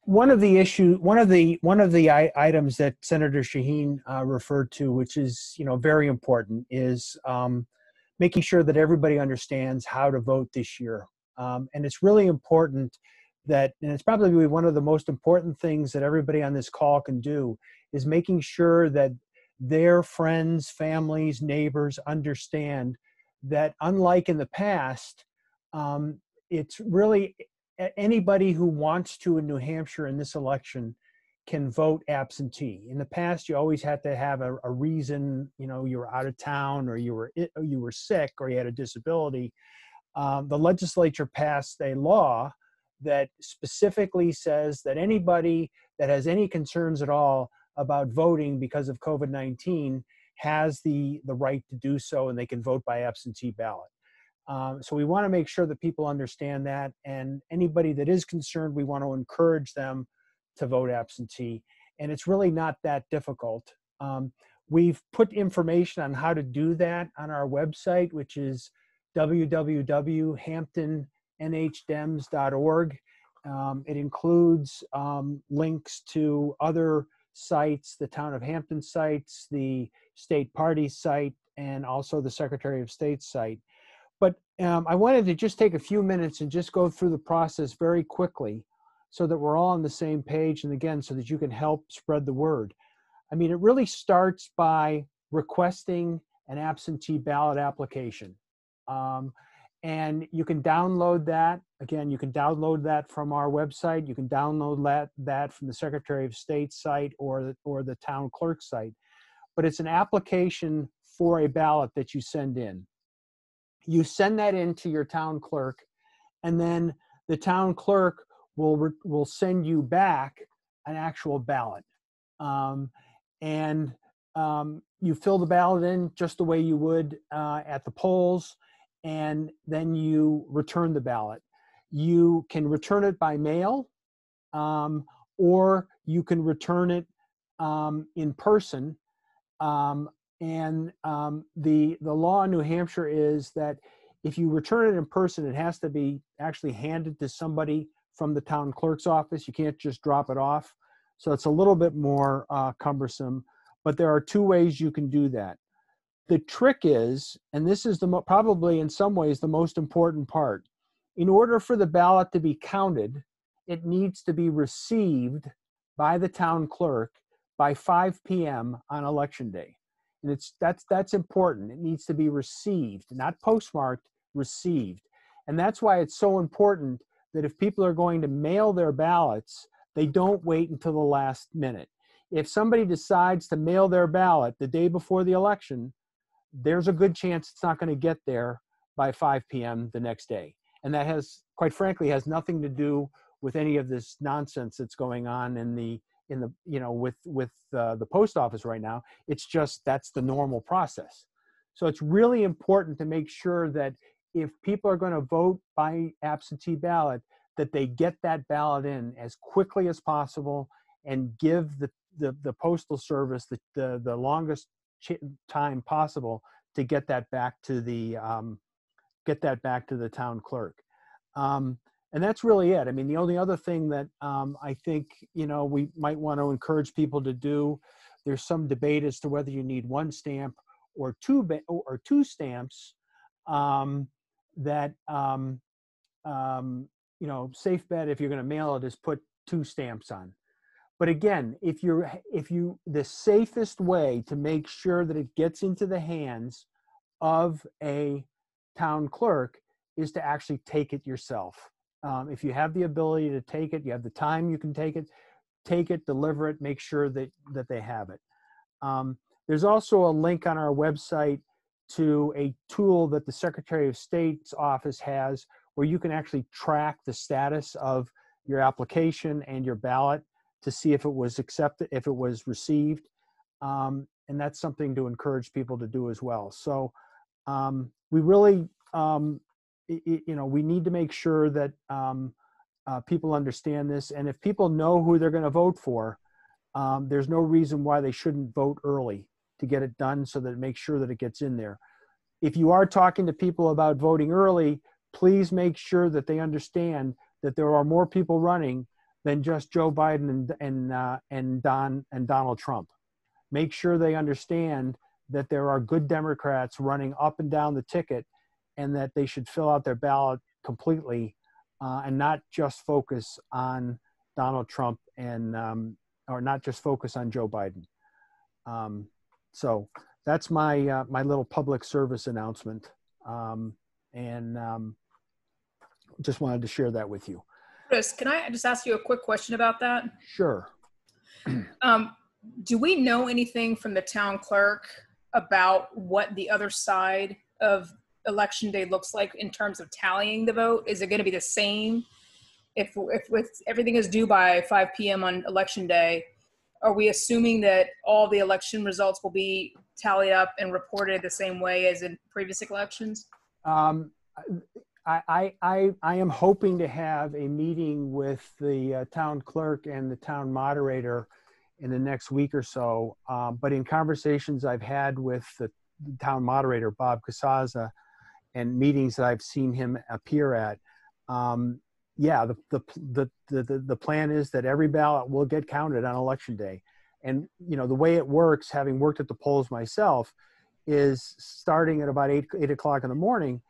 One of the items that Senator Shaheen referred to, which is very important, is making sure that everybody understands how to vote this year. And it's really important and it's probably one of the most important things that everybody on this call can do, is making sure that their friends, families, neighbors understand that, unlike in the past, it's really anybody who wants to in New Hampshire in this election can vote absentee. In the past, you always had to have a reason, you were out of town, or you were sick, or you had a disability. The legislature passed a law that specifically says that anybody that has any concerns at all about voting because of COVID-19 has the right to do so, and they can vote by absentee ballot. So we want to make sure that people understand that, and anybody that is concerned, we want to encourage them to vote absentee. And it's really not that difficult. We've put information on how to do that on our website, which is www.hamptonnhdems.org. It includes links to other sites, the Town of Hampton sites, the state party site, and also the Secretary of State's site. But I wanted to just take a few minutes and just go through the process very quickly, so that we're all on the same page, and again, so that you can help spread the word. I mean, it really starts by requesting an absentee ballot application. And you can download that. Again, you can download that from our website. You can download that from the Secretary of State's site or the town clerk's site. But it's an application for a ballot that you send in. You send that in to your town clerk, and then the town clerk will send you back an actual ballot. You fill the ballot in just the way you would at the polls, and then you return the ballot. You can return it by mail, or you can return it in person. The law in New Hampshire is that if you return it in person, it has to be actually handed to somebody from the town clerk's office. You can't just drop it off. So it's a little bit more cumbersome, but there are two ways you can do that. The trick is, and this is probably in some ways the most important part, in order for the ballot to be counted, it needs to be received by the town clerk by 5 p.m. on election day. And that's important. It needs to be received, not postmarked, received. And that's why it's so important that if people are going to mail their ballots, they don't wait until the last minute. If somebody decides to mail their ballot the day before the election, there's a good chance it's not going to get there by 5 p.m. the next day. And that quite frankly, has nothing to do with any of this nonsense that's going on with the post office right now. It's just that's the normal process. So it's really important to make sure that if people are going to vote by absentee ballot, that they get that ballot in as quickly as possible and give the postal service the longest time possible to get that back to the town clerk. And that's really it. I mean, the only other thing that I think we might want to encourage people to do, there's some debate as to whether you need one stamp or two stamps. Safe bet if you're going to mail it is put 2 stamps on. But again, the safest way to make sure that it gets into the hands of a town clerk is to actually take it yourself. If you have the ability to take it, you have the time, you can take it, deliver it, make sure that they have it. There's also a link on our website to a tool that the Secretary of State's office has where you can actually track the status of your application and your ballot to see if it was accepted, if it was received. And that's something to encourage people to do as well. So we really, we need to make sure that people understand this. And if people know who they're going to vote for, there's no reason why they shouldn't vote early to get it done so that it makes sure that it gets in there. If you are talking to people about voting early, please make sure that they understand that there are more people running than just Joe Biden and Donald Trump. Make sure they understand that there are good Democrats running up and down the ticket, and that they should fill out their ballot completely and not just focus on Donald Trump or not just focus on Joe Biden. So that's my my little public service announcement, and just wanted to share that with you. Chris, can I just ask you a quick question about that? Sure. Do we know anything from the town clerk about what the other side of Election Day looks like in terms of tallying the vote? Is it going to be the same? If everything is due by 5 p.m. on Election Day, are we assuming that all the election results will be tallied up and reported the same way as in previous elections? I am hoping to have a meeting with the town clerk and the town moderator in the next week or so. But in conversations I've had with the town moderator, Bob Casaza, and meetings that I've seen him appear at, yeah, the plan is that every ballot will get counted on Election Day. And, you know, the way it works, having worked at the polls myself, is starting at about 8 o'clock in the morning,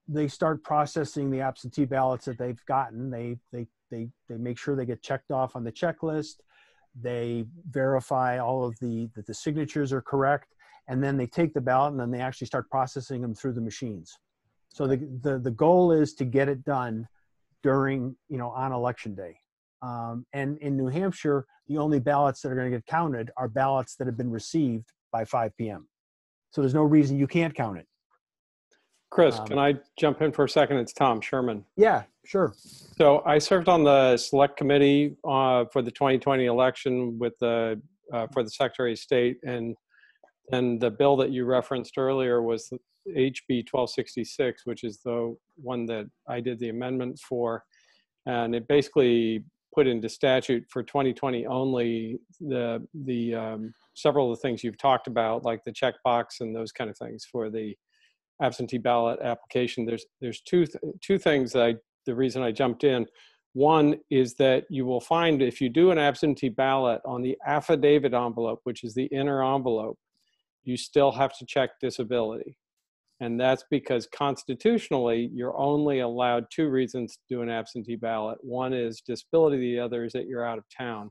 they start processing the absentee ballots that they've gotten. They make sure they get checked off on the checklist. They verify all of that the signatures are correct, and then they take the ballot and then they actually start processing them through the machines. So the goal is to get it done during, you know, on Election Day. And in New Hampshire, the only ballots that are going to get counted are ballots that have been received by 5 p.m. So there's no reason you can't count it. Chris, can I jump in for a second? It's Tom Sherman. Yeah, sure. So I served on the select committee for the 2020 election with the for the Secretary of State, and the bill that you referenced earlier was HB 1266, which is the one that I did the amendment for, and it basically put into statute for 2020 only the several of the things you've talked about, like the checkbox and those kind of things for the absentee ballot application. There's two things that the reason I jumped in. One is that you will find if you do an absentee ballot on the affidavit envelope, which is the inner envelope, you still have to check disability. And that's because constitutionally, you're only allowed 2 reasons to do an absentee ballot. One is disability, the other is that you're out of town.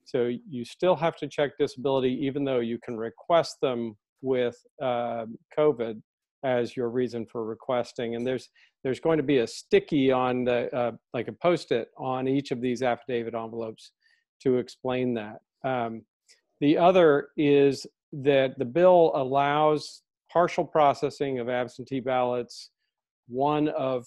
So you still have to check disability, even though you can request them with COVID as your reason for requesting. And there's going to be a sticky on the, like a Post-it on each of these affidavit envelopes to explain that. The other is that the bill allows partial processing of absentee ballots one of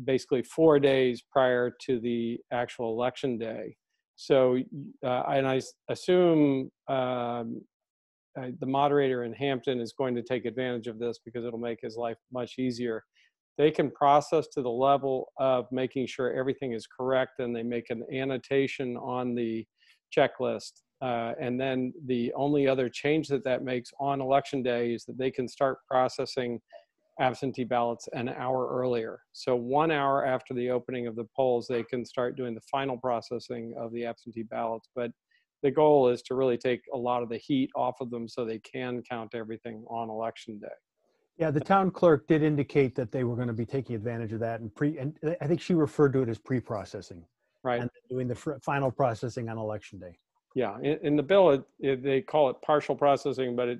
basically 4 days prior to the actual election day. So, and I assume the moderator in Hampton is going to take advantage of this because it'll make his life much easier. They can process to the level of making sure everything is correct, and they make an annotation on the checklist. And then the only other change that makes on election day is that they can start processing absentee ballots an hour earlier. So 1 hour after the opening of the polls, they can start doing the final processing of the absentee ballots. But the goal is to really take a lot of the heat off of them so they can count everything on election day. Yeah, the town clerk did indicate that they were going to be taking advantage of that, and I think she referred to it as pre-processing, right? And doing the final processing on election day. Yeah, in the bill, they call it partial processing, but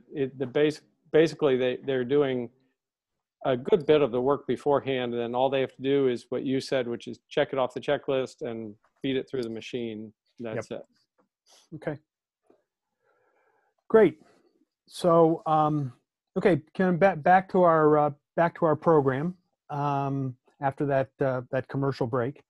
basically they're doing a good bit of the work beforehand, and then all they have to do is what you said, which is check it off the checklist and feed it through the machine. That's it. Okay. Great. So, okay, back to our program after that commercial break.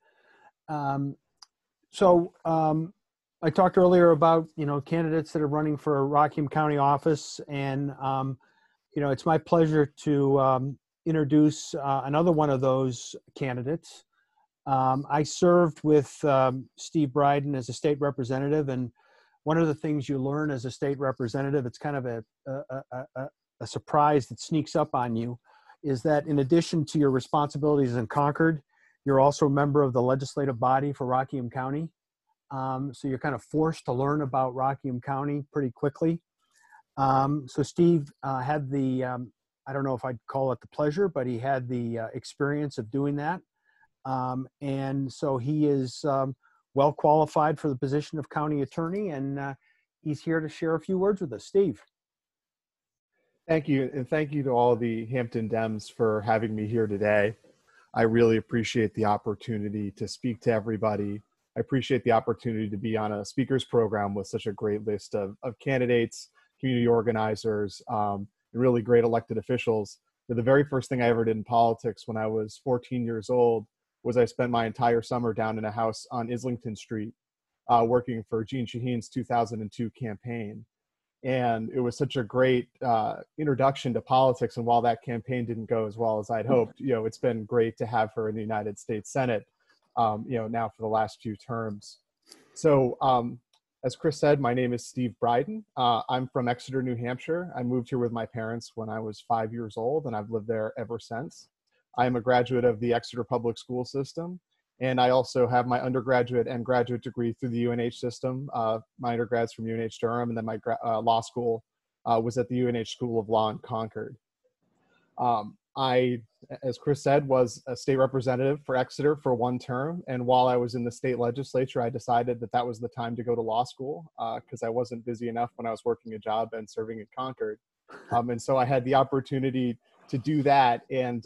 I talked earlier about, you know, candidates that are running for a Rockingham County office, and you know, it's my pleasure to introduce another one of those candidates. I served with Steve Briden as a state representative, and one of the things you learn as a state representative, it's kind of a surprise that sneaks up on you, is that in addition to your responsibilities in Concord, You're also a member of the legislative body for Rockingham County. So you're kind of forced to learn about Rockingham County pretty quickly. So Steve had the, I don't know if I'd call it the pleasure, but he had the experience of doing that. And so he is well qualified for the position of county attorney, and he's here to share a few words with us. Steve. Thank you, and thank you to all the Hampton Dems for having me here today. I really appreciate the opportunity to speak to everybody. I appreciate the opportunity to be on a speakers program with such a great list of candidates, community organizers, and really great elected officials. The very first thing I ever did in politics when I was 14 years old was I spent my entire summer down in a house on Islington Street working for Jeanne Shaheen's 2002 campaign. And it was such a great introduction to politics. And while that campaign didn't go as well as I'd hoped, it's been great to have her in the United States Senate, now for the last few terms. So as Chris said, my name is Steve Briden. I'm from Exeter, New Hampshire. I moved here with my parents when I was 5 years old, and I've lived there ever since. I am a graduate of the Exeter Public School System. And I also have my undergraduate and graduate degree through the UNH system. My undergrad's from Durham, and then my law school was at the UNH School of Law in Concord. I, as Chris said, was a state representative for Exeter for one term. And while I was in the state legislature, I decided that that was the time to go to law school because I wasn't busy enough when I was working a job and serving in Concord. And so I had the opportunity to do that. And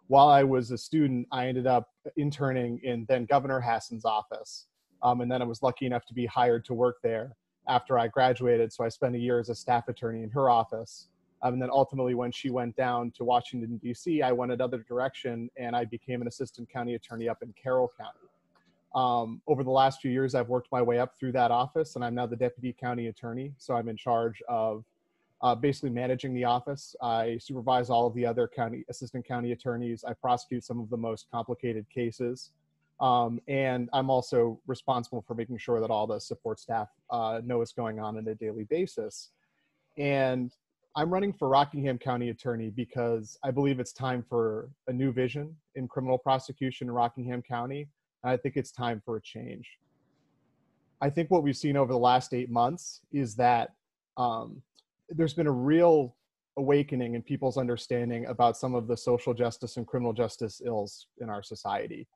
while I was a student, I ended up interning in then Governor Hassan's office. And then I was lucky enough to be hired to work there after I graduated. So I spent a year as a staff attorney in her office. And then ultimately when she went down to Washington, D.C., I went another direction and I became an assistant county attorney up in Carroll County. Over the last few years, I've worked my way up through that office and I'm now the deputy county attorney. So I'm in charge of basically managing the office. I supervise all of the other assistant county attorneys. I prosecute some of the most complicated cases. And I'm also responsible for making sure that all the support staff know what's going on a daily basis. And I'm running for Rockingham County Attorney because I believe it's time for a new vision in criminal prosecution in Rockingham County. And I think it's time for a change. I think what we've seen over the last 8 months is that there's been a real awakening in people's understanding about some of the social justice and criminal justice ills in our society.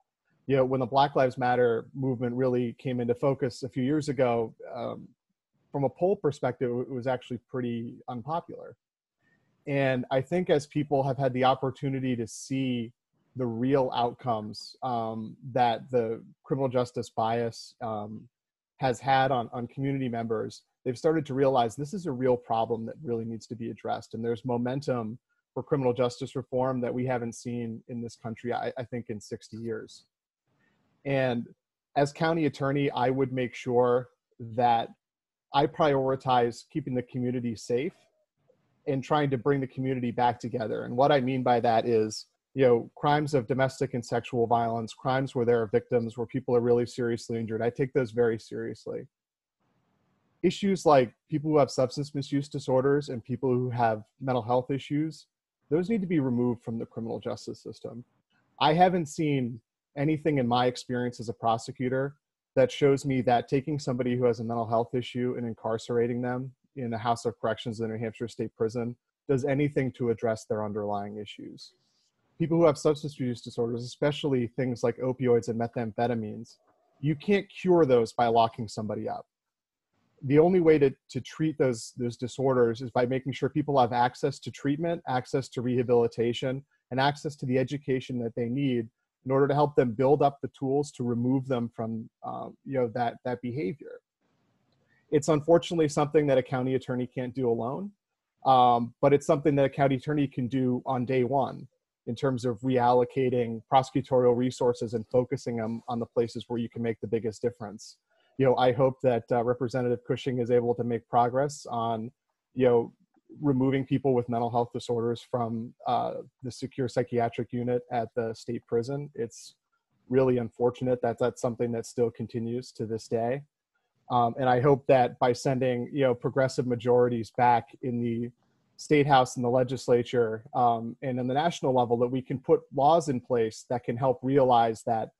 When the Black Lives Matter movement really came into focus a few years ago, from a poll perspective, it was actually pretty unpopular. And I think as people have had the opportunity to see the real outcomes that the criminal justice bias has had on community members, they've started to realize this is a real problem that really needs to be addressed. And there's momentum for criminal justice reform that we haven't seen in this country, I think, in 60 years. And as county attorney, I would make sure that I prioritize keeping the community safe and trying to bring the community back together. And what I mean by that is, crimes of domestic and sexual violence, crimes where there are victims, where people are really seriously injured, I take those very seriously. Issues like people who have substance misuse disorders and people who have mental health issues, those need to be removed from the criminal justice system. I haven't seen anything in my experience as a prosecutor that shows me that taking somebody who has a mental health issue and incarcerating them in a house of corrections in a New Hampshire state prison does anything to address their underlying issues. People who have substance use disorders, especially things like opioids and methamphetamines, you can't cure those by locking somebody up. The only way to treat those disorders is by making sure people have access to treatment, access to rehabilitation, and access to the education that they need in order to help them build up the tools to remove them from that behavior. It's unfortunately something that a county attorney can't do alone, but it's something that a county attorney can do on day one in terms of reallocating prosecutorial resources and focusing them on the places where you can make the biggest difference. I hope that Representative Cushing is able to make progress on, removing people with mental health disorders from the secure psychiatric unit at the state prison. It's really unfortunate that that's something that still continues to this day. And I hope that by sending, progressive majorities back in the State House and the legislature, and on the national level, that we can put laws in place that can help realize that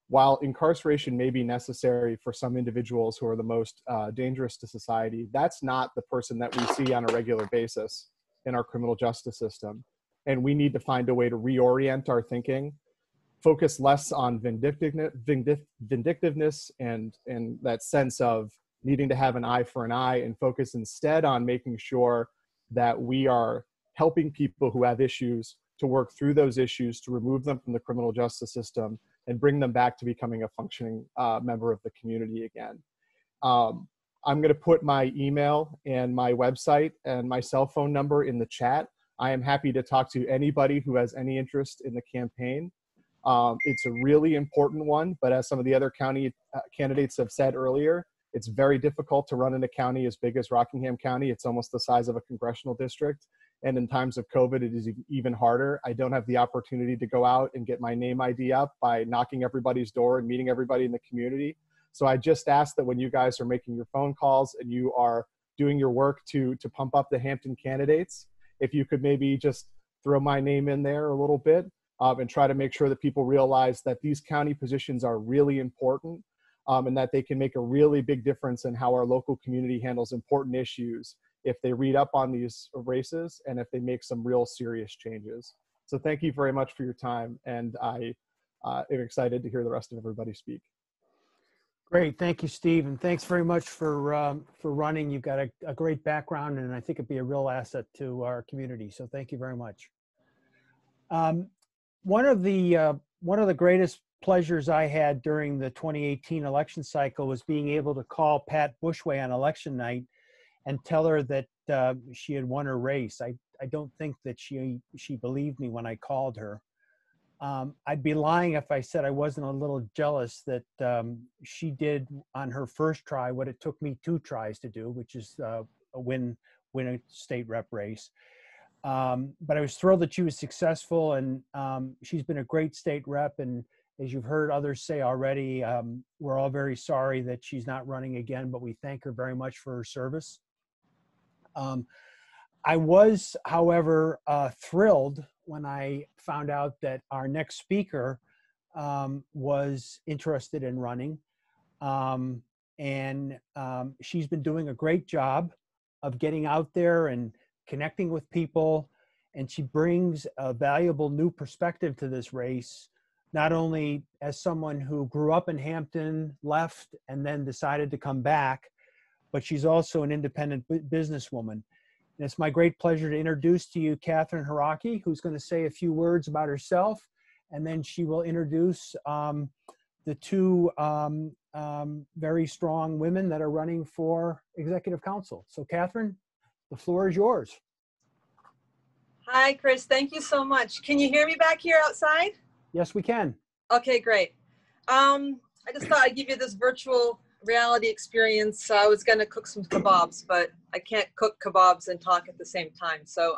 while incarceration may be necessary for some individuals who are the most dangerous to society, that's not the person that we see on a regular basis in our criminal justice system. And we need to find a way to reorient our thinking, focus less on vindictiveness and that sense of needing to have an eye for an eye, and focus instead on making sure that we are helping people who have issues to work through those issues, to remove them from the criminal justice system and bring them back to becoming a functioning member of the community again. I'm going to put my email and my website and my cell phone number in the chat. I am happy to talk to anybody who has any interest in the campaign. It's a really important one, but as some of the other county candidates have said earlier, it's very difficult to run in a county as big as Rockingham County. It's almost the size of a congressional district. And in times of COVID, it is even harder. I don't have the opportunity to go out and get my name ID up by knocking everybody's door and meeting everybody in the community. So I just ask that when you guys are making your phone calls and you are doing your work to pump up the Hampton candidates, if you could maybe just throw my name in there a little bit and try to make sure that people realize that these county positions are really important, and that they can make a really big difference in how our local community handles important issues if they read up on these races and if they make some real serious changes. So thank you very much for your time, and I am excited to hear the rest of everybody speak. Great, thank you, Steve, and thanks very much for running. You've got a great background, and I think it'd be a real asset to our community. So thank you very much. One of the greatest pleasures I had during the 2018 election cycle was being able to call Pat Bushway on election night and tell her that she had won her race. I don't think that she believed me when I called her. I'd be lying if I said I wasn't a little jealous that she did on her first try what it took me 2 tries to do, which is win a state rep race. But I was thrilled that she was successful, and she's been a great state rep. And as you've heard others say already, we're all very sorry that she's not running again, but we thank her very much for her service. I was, however, thrilled when I found out that our next speaker was interested in running. She's been doing a great job of getting out there and connecting with people. And she brings a valuable new perspective to this race, not only as someone who grew up in Hampton, left, and then decided to come back, but she's also an independent businesswoman. And it's my great pleasure to introduce to you Katherine Hiraki, who's going to say a few words about herself, and then she will introduce the 2 very strong women that are running for executive council. So Katherine, the floor is yours. Hi, Chris. Thank you so much. Can you hear me back here outside? Yes, we can. Okay, great. I just thought I'd give you this virtual reality experience. I was going to cook some kebabs, but I can't cook kebabs and talk at the same time. So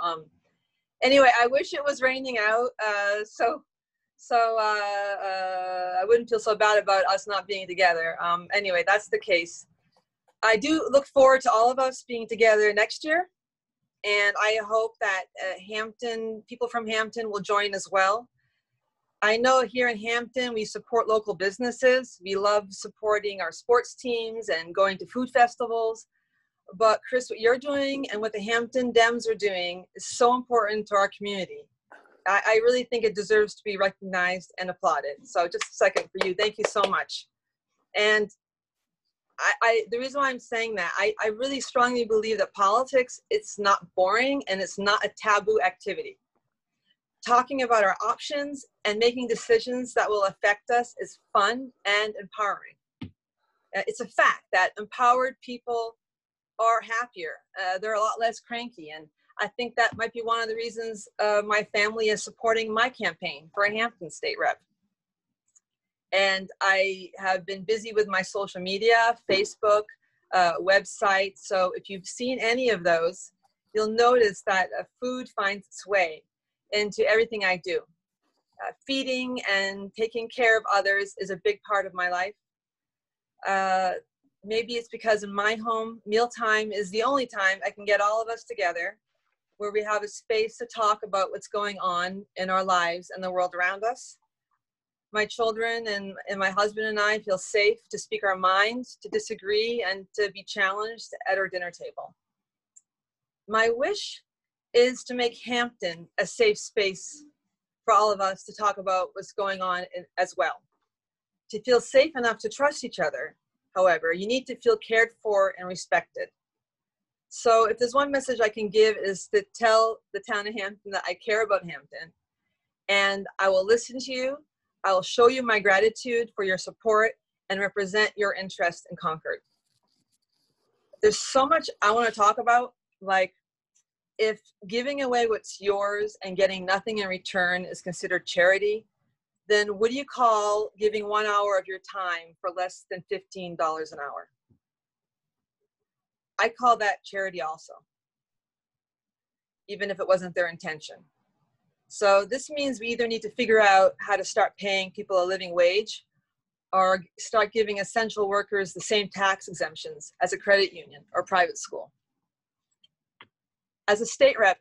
anyway, I wish it was raining out so I wouldn't feel so bad about us not being together. Anyway, that's the case. I do look forward to all of us being together next year. And I hope that people from Hampton will join as well. I know here in Hampton, we support local businesses. We love supporting our sports teams and going to food festivals. But Chris, what you're doing and what the Hampton Dems are doing is so important to our community. I really think it deserves to be recognized and applauded. So just a second for you. Thank you so much. And the reason why I'm saying that, I really strongly believe that politics, it's not boring and it's not a taboo activity. Talking about our options and making decisions that will affect us is fun and empowering. It's a fact that empowered people are happier. They're a lot less cranky. And I think that might be one of the reasons my family is supporting my campaign for a Hampton state rep. And I have been busy with my social media, Facebook, website. So if you've seen any of those, you'll notice that food finds its way into everything I do. Feeding and taking care of others is a big part of my life. Maybe it's because in my home, mealtime is the only time I can get all of us together where we have a space to talk about what's going on in our lives and the world around us. My children and my husband and I feel safe to speak our minds, to disagree, and to be challenged at our dinner table. My wish is to make Hampton a safe space for all of us to talk about what's going on as well. To feel safe enough to trust each other, however, you need to feel cared for and respected. So if there's one message I can give is to tell the town of Hampton that I care about Hampton, and I will listen to you. I will show you my gratitude for your support and represent your interest in Concord. There's so much I want to talk about, like if giving away what's yours and getting nothing in return is considered charity, then what do you call giving 1 hour of your time for less than $15 an hour? I call that charity also, even if it wasn't their intention. So this means we either need to figure out how to start paying people a living wage or start giving essential workers the same tax exemptions as a credit union or private school. As a state rep,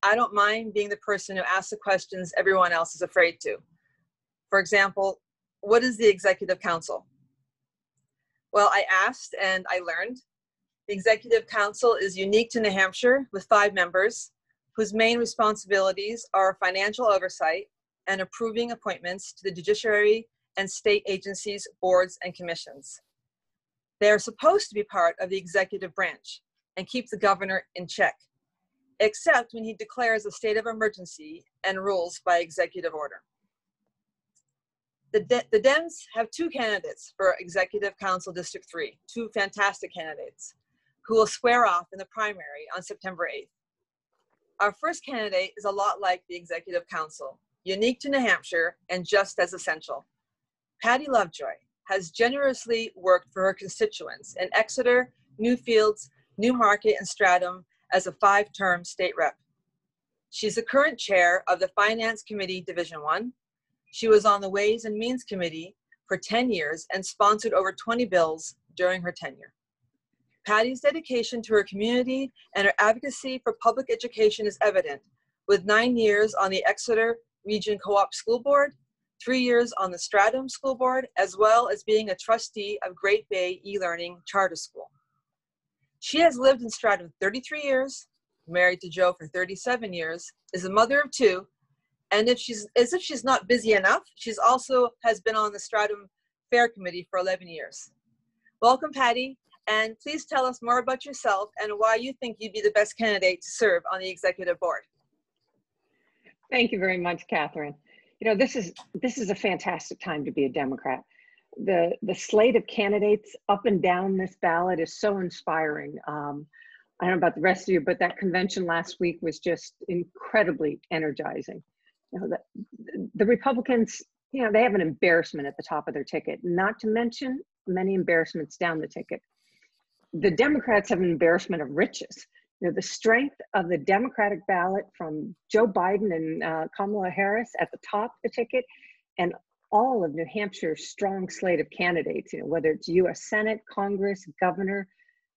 I don't mind being the person who asks the questions everyone else is afraid to. For example, what is the Executive Council? Well, I asked and I learned. The Executive Council is unique to New Hampshire with 5 members whose main responsibilities are financial oversight and approving appointments to the judiciary and state agencies, boards, and commissions. They are supposed to be part of the executive branch and keep the governor in check, except when he declares a state of emergency and rules by executive order. The Dems have 2 candidates for Executive Council District 3, 2 fantastic candidates who will swear off in the primary on September 8th. Our first candidate is a lot like the Executive Council, unique to New Hampshire and just as essential. Patty Lovejoy has generously worked for her constituents in Exeter, Newfields, Newmarket, and Stratham as a 5-term state rep. She's the current chair of the Finance Committee Division 1. She was on the Ways and Means Committee for 10 years and sponsored over 20 bills during her tenure. Patty's dedication to her community and her advocacy for public education is evident, with 9 years on the Exeter Region Co-op School Board, 3 years on the Stratham School Board, as well as being a trustee of Great Bay E-Learning Charter School. She has lived in Stratham 33 years, married to Joe for 37 years, is a mother of 2, and as if she's not busy enough, she's also has been on the Stratham Fair Committee for 11 years. Welcome, Patty. And please tell us more about yourself and why you think you'd be the best candidate to serve on the executive board. Thank you very much, Catherine. You know, this is a fantastic time to be a Democrat. The slate of candidates up and down this ballot is so inspiring. I don't know about the rest of you, but that convention last week was just incredibly energizing. You know, the Republicans, you know, they have an embarrassment at the top of their ticket, not to mention many embarrassments down the ticket. The Democrats have an embarrassment of riches. You know, the strength of the Democratic ballot from Joe Biden and Kamala Harris at the top of the ticket, and all of New Hampshire's strong slate of candidates, you know, whether it's U.S. Senate, Congress, Governor,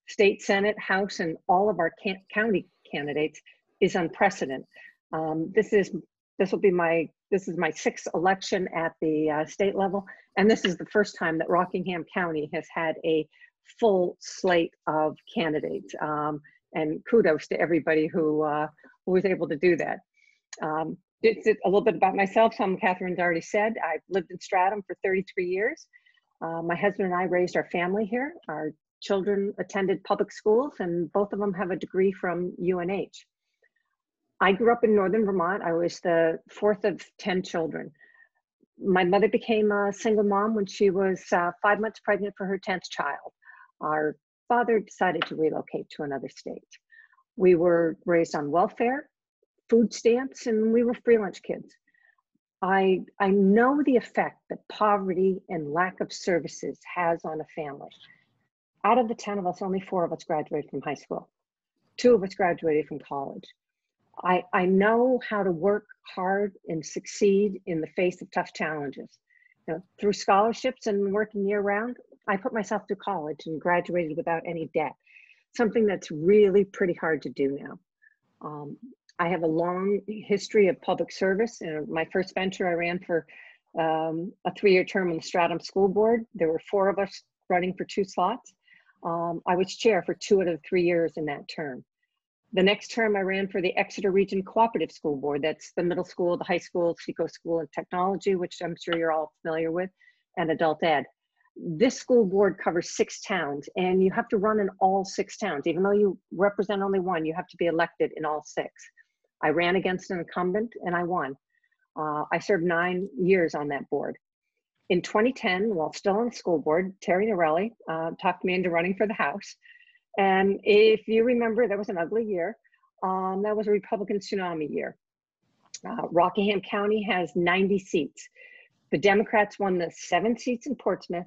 State Senate, House, and all of our county candidates is unprecedented. This is my 6th election at the state level, and this is the first time that Rockingham County has had a full slate of candidates, and kudos to everybody who was able to do that. It's a little bit about myself. Some Catherine's already said. I've lived in Stratham for 33 years. My husband and I raised our family here. Our children attended public schools, and both of them have a degree from UNH. I grew up in northern Vermont. I was the 4th of 10 children. My mother became a single mom when she was 5 months pregnant for her 10th child. Our father decided to relocate to another state. We were raised on welfare, food stamps, and we were free lunch kids. I know the effect that poverty and lack of services has on a family. Out of the 10 of us, only 4 of us graduated from high school. 2 of us graduated from college. I know how to work hard and succeed in the face of tough challenges. You know, through scholarships and working year round, I put myself through college and graduated without any debt, something that's really pretty hard to do now. I have a long history of public service. My first venture, I ran for a 3-year term on the Stratham School Board. There were 4 of us running for 2 slots. I was chair for 2 out of the 3 years in that term. The next term I ran for the Exeter Region Cooperative School Board. That's the middle school, the high school, SECO School and Technology, which I'm sure you're all familiar with, and adult ed. This school board covers 6 towns, and you have to run in all 6 towns. Even though you represent only one, you have to be elected in all 6. I ran against an incumbent and I won. I served 9 years on that board. In 2010, while still on the school board, Terry Norelli talked me into running for the House. And if you remember, that was an ugly year. That was a Republican tsunami year. Rockingham County has 90 seats. The Democrats won the 7 seats in Portsmouth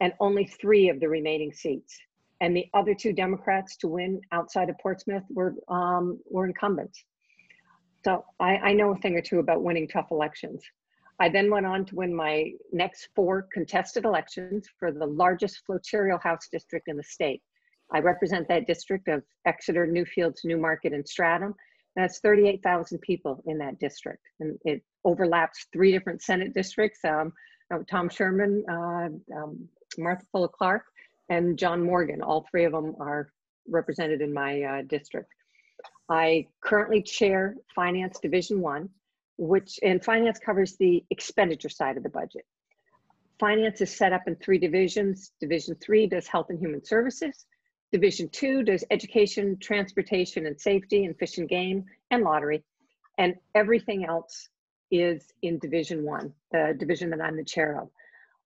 and only 3 of the remaining seats. And the other 2 Democrats to win outside of Portsmouth were incumbents. So I know a thing or two about winning tough elections. I then went on to win my next 4 contested elections for the largest flotarial House district in the state. I represent that district of Exeter, Newfields, Newmarket, and Stratham. That's 38,000 people in that district. And it overlaps 3 different Senate districts, Tom Sherman, Martha Fuller Clark, and John Morgan. All 3 of them are represented in my district. I currently chair Finance Division 1, and finance covers the expenditure side of the budget. Finance is set up in 3 divisions. Division 3 does Health and Human Services. Division 2 does Education, Transportation and Safety, and Fish and Game, and Lottery. And everything else is in Division 1, the division that I'm the chair of.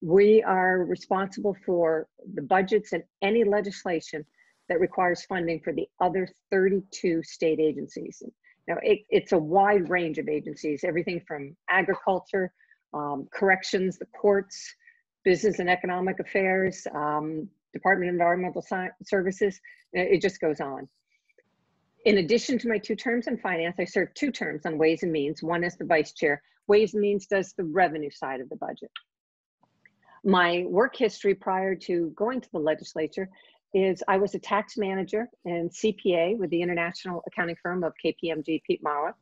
We are responsible for the budgets and any legislation that requires funding for the other 32 state agencies. Now, it's a wide range of agencies, everything from agriculture, corrections, the courts, business and economic affairs, Department of Environmental Services, it just goes on. In addition to my 2 terms in finance, I served 2 terms on Ways and Means, one as the vice chair. Ways and Means does the revenue side of the budget. My work history prior to going to the legislature is I was a tax manager and CPA with the international accounting firm of KPMG Pete Marwick.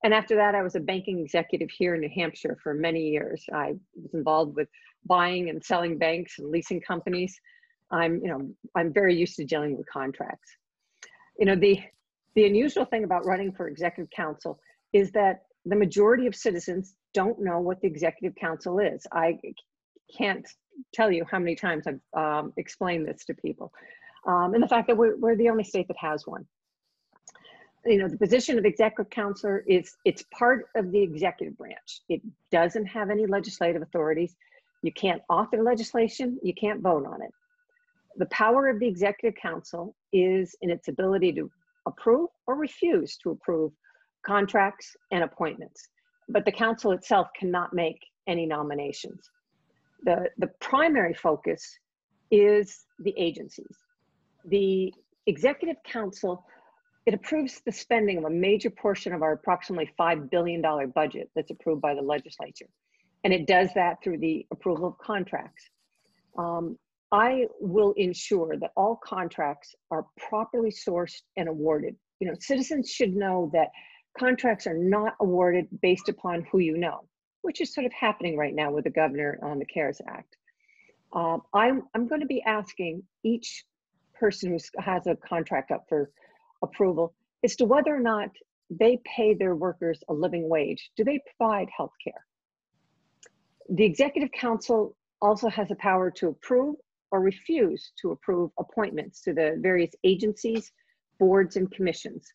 And after that, I was a banking executive here in New Hampshire for many years. I was involved with buying and selling banks and leasing companies. I'm very used to dealing with contracts. The unusual thing about running for executive council is that the majority of citizens don't know what the executive council is. I can't tell you how many times I've explained this to people. And the fact that we're the only state that has one. The position of executive counselor it's part of the executive branch. It doesn't have any legislative authorities. You can't author legislation, you can't vote on it. The power of the executive council is in its ability to approve or refuse to approve contracts and appointments. But the council itself cannot make any nominations. The primary focus is the agencies. The executive council, it approves the spending of a major portion of our approximately $5 billion budget that's approved by the legislature. And it does that through the approval of contracts. I will ensure that all contracts are properly sourced and awarded. Citizens should know that contracts are not awarded based upon who you know, which is sort of happening right now with the governor on the CARES Act. I'm going to be asking each person who has a contract up for approval as to whether or not they pay their workers a living wage. Do they provide health care? The executive council also has the power to approve or refuse to approve appointments to the various agencies, boards, and commissions.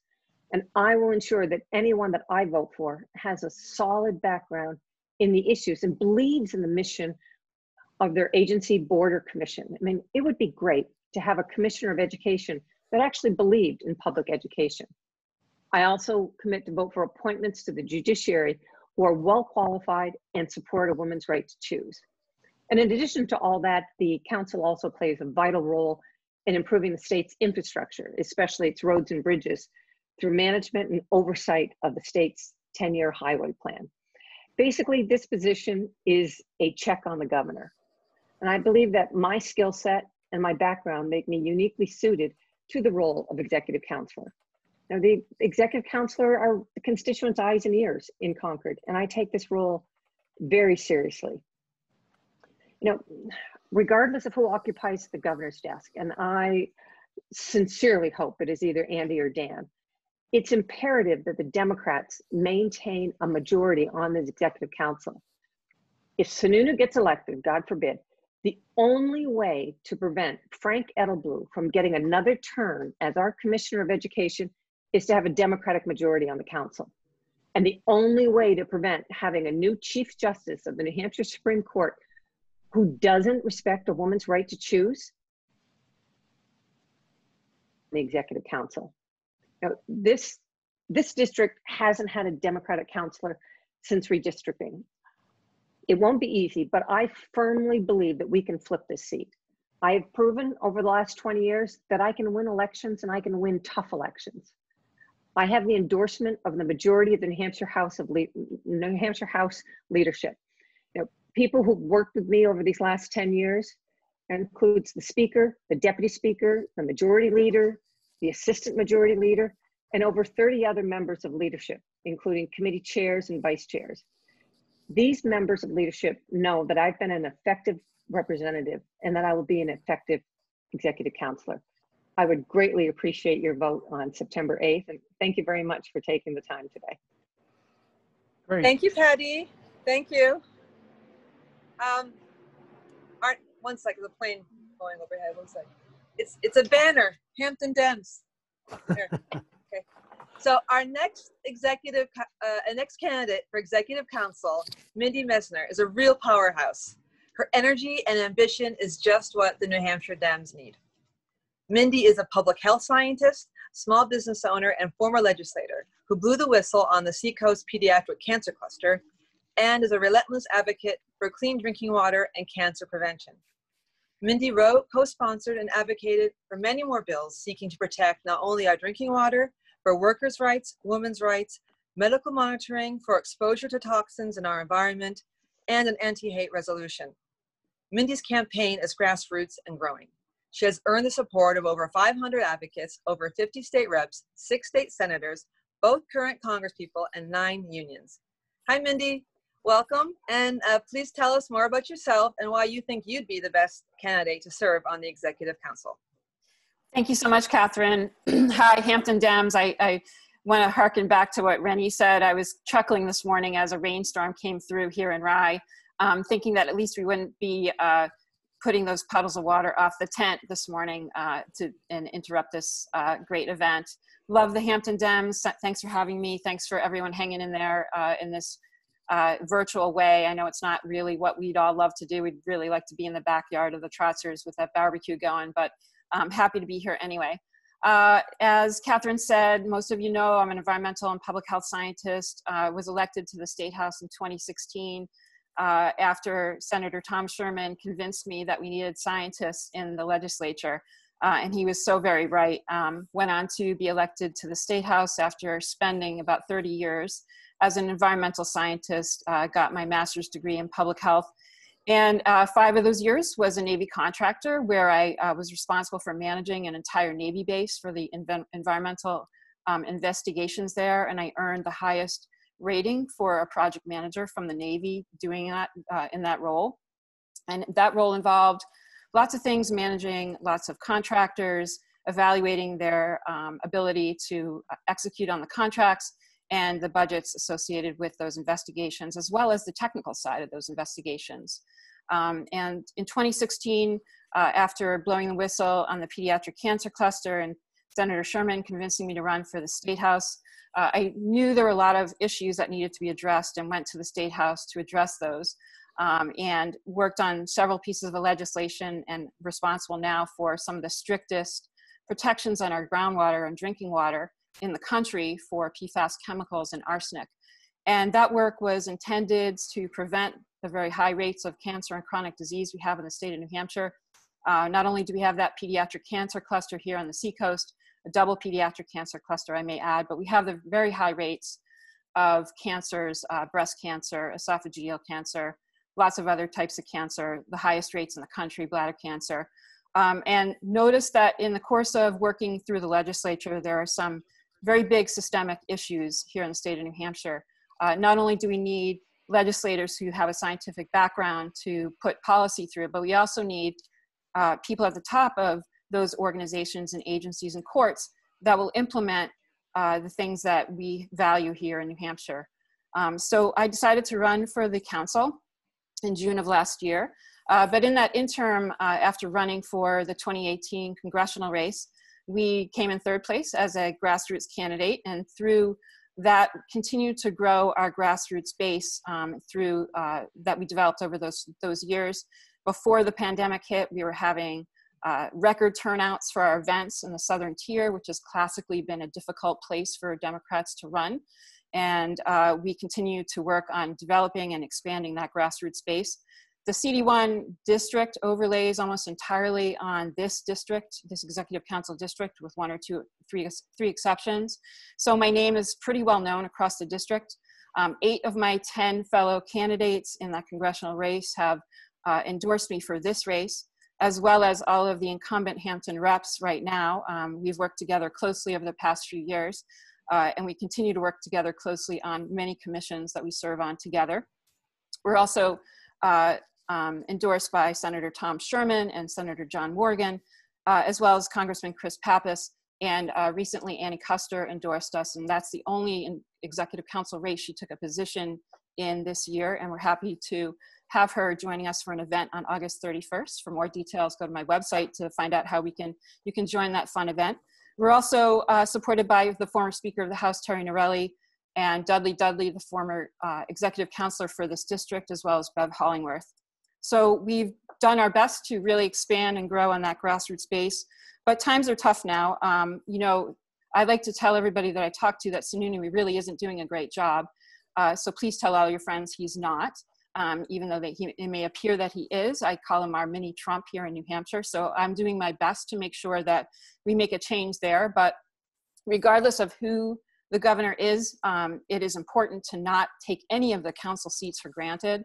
And I will ensure that anyone that I vote for has a solid background in the issues and believes in the mission of their agency, board, or commission. I mean, it would be great to have a commissioner of education that actually believed in public education. I also commit to vote for appointments to the judiciary who are well qualified and support a woman's right to choose. And in addition to all that, the council also plays a vital role in improving the state's infrastructure, especially its roads and bridges, through management and oversight of the state's 10-year highway plan. Basically, this position is a check on the governor. And I believe that my skill set and my background make me uniquely suited to the role of executive counselor. Now, the executive counselor are the constituents' eyes and ears in Concord, and I take this role very seriously. You know, regardless of who occupies the governor's desk, and I sincerely hope it is either Andy or Dan, it's imperative that the Democrats maintain a majority on this executive council. If Sununu gets elected, God forbid, the only way to prevent Frank Edelblue from getting another term as our Commissioner of Education is to have a Democratic majority on the council. And the only way to prevent having a new Chief Justice of the New Hampshire Supreme Court who doesn't respect a woman's right to choose, the executive council. Now, this district hasn't had a Democratic counselor since redistricting. It won't be easy, but I firmly believe that we can flip this seat. I have proven over the last 20 years that I can win elections and I can win tough elections. I have the endorsement of the majority of the New Hampshire House leadership. You know, people who've worked with me over these last 10 years, includes the Speaker, the Deputy Speaker, the Majority Leader, the Assistant Majority Leader, and over 30 other members of leadership, including committee chairs and vice chairs. These members of leadership know that I've been an effective representative and that I will be an effective executive counselor. I would greatly appreciate your vote on September 8th, and thank you very much for taking the time today. Great. Thank you, Patty. Thank you. One second, the plane going overhead. One second. It's a banner, Hampton Dems. There. Okay. So our next next candidate for executive council, Mindy Messner, is a real powerhouse. Her energy and ambition is just what the New Hampshire Dems need. Mindy is a public health scientist, small business owner, and former legislator who blew the whistle on the Seacoast Pediatric Cancer Cluster and is a relentless advocate for clean drinking water and cancer prevention. Mindy wrote, co-sponsored, and advocated for many more bills seeking to protect not only our drinking water, for workers' rights, women's rights, medical monitoring for exposure to toxins in our environment, and an anti-hate resolution. Mindy's campaign is grassroots and growing. She has earned the support of over 500 advocates, over 50 state reps, 6 state senators, both current congresspeople, and 9 unions. Hi, Mindy. Welcome. And please tell us more about yourself and why you think you'd be the best candidate to serve on the Executive Council. Thank you so much, Catherine. Hi, Hampton Dems. I want to harken back to what Renny said. I was chuckling this morning as a rainstorm came through here in Rye, thinking that at least we wouldn't be putting those puddles of water off the tent this morning and interrupt this great event. Love the Hampton Dems. Thanks for having me. Thanks for everyone hanging in there in this virtual way. I know it's not really what we'd all love to do. We'd really like to be in the backyard of the Trotzers with that barbecue going, but I'm happy to be here anyway. As Catherine said, most of you know I'm an environmental and public health scientist. Was elected to the State House in 2016 after Senator Tom Sherman convinced me that we needed scientists in the legislature. And he was so very right. Went on to be elected to the State House after spending about 30 years as an environmental scientist, got my master's degree in public health. And 5 of those years was a Navy contractor where I was responsible for managing an entire Navy base for the environmental investigations there. And I earned the highest rating for a project manager from the Navy doing that in that role. And that role involved lots of things, managing lots of contractors, evaluating their ability to execute on the contracts and the budgets associated with those investigations, as well as the technical side of those investigations. And in 2016, after blowing the whistle on the pediatric cancer cluster and Senator Sherman convincing me to run for the State House, I knew there were a lot of issues that needed to be addressed and went to the State House to address those. And worked on several pieces of legislation and responsible now for some of the strictest protections on our groundwater and drinking water in the country for PFAS chemicals and arsenic. And that work was intended to prevent the very high rates of cancer and chronic disease we have in the state of New Hampshire. Not only do we have that pediatric cancer cluster here on the Seacoast, a double pediatric cancer cluster I may add, but we have the very high rates of cancers, breast cancer, esophageal cancer, lots of other types of cancer, the highest rates in the country, bladder cancer. And notice that in the course of working through the legislature, there are some very big systemic issues here in the state of New Hampshire. Not only do we need legislators who have a scientific background to put policy through, but we also need people at the top of those organizations and agencies and courts that will implement the things that we value here in New Hampshire. So I decided to run for the council in June of last year. But in that interim, after running for the 2018 congressional race, we came in third place as a grassroots candidate, and through that continued to grow our grassroots base through that we developed over those years. Before the pandemic hit, we were having record turnouts for our events in the Southern Tier, which has classically been a difficult place for Democrats to run. And we continue to work on developing and expanding that grassroots base. The CD1 district overlays almost entirely on this district, this executive council district, with one or three exceptions. So my name is pretty well known across the district. 8 of my 10 fellow candidates in that congressional race have endorsed me for this race, as well as all of the incumbent Hampton reps right now. We've worked together closely over the past few years, and we continue to work together closely on many commissions that we serve on together. We're also endorsed by Senator Tom Sherman and Senator John Morgan, as well as Congressman Chris Pappas, and recently Annie Custer endorsed us, and that's the only executive council race she took a position in this year, and we're happy to have her joining us for an event on August 31st. For more details, go to my website to find out how you can join that fun event. We're also supported by the former Speaker of the House, Terry Norelli, and Dudley Dudley, the former executive counselor for this district, as well as Bev Hollingworth. So we've done our best to really expand and grow on that grassroots base, but times are tough now. You know, I like to tell everybody that I talk to that Sununu really isn't doing a great job. So please tell all your friends he's not, even though it may appear that he is. I call him our mini Trump here in New Hampshire. So I'm doing my best to make sure that we make a change there. But regardless of who the governor is, it is important to not take any of the council seats for granted.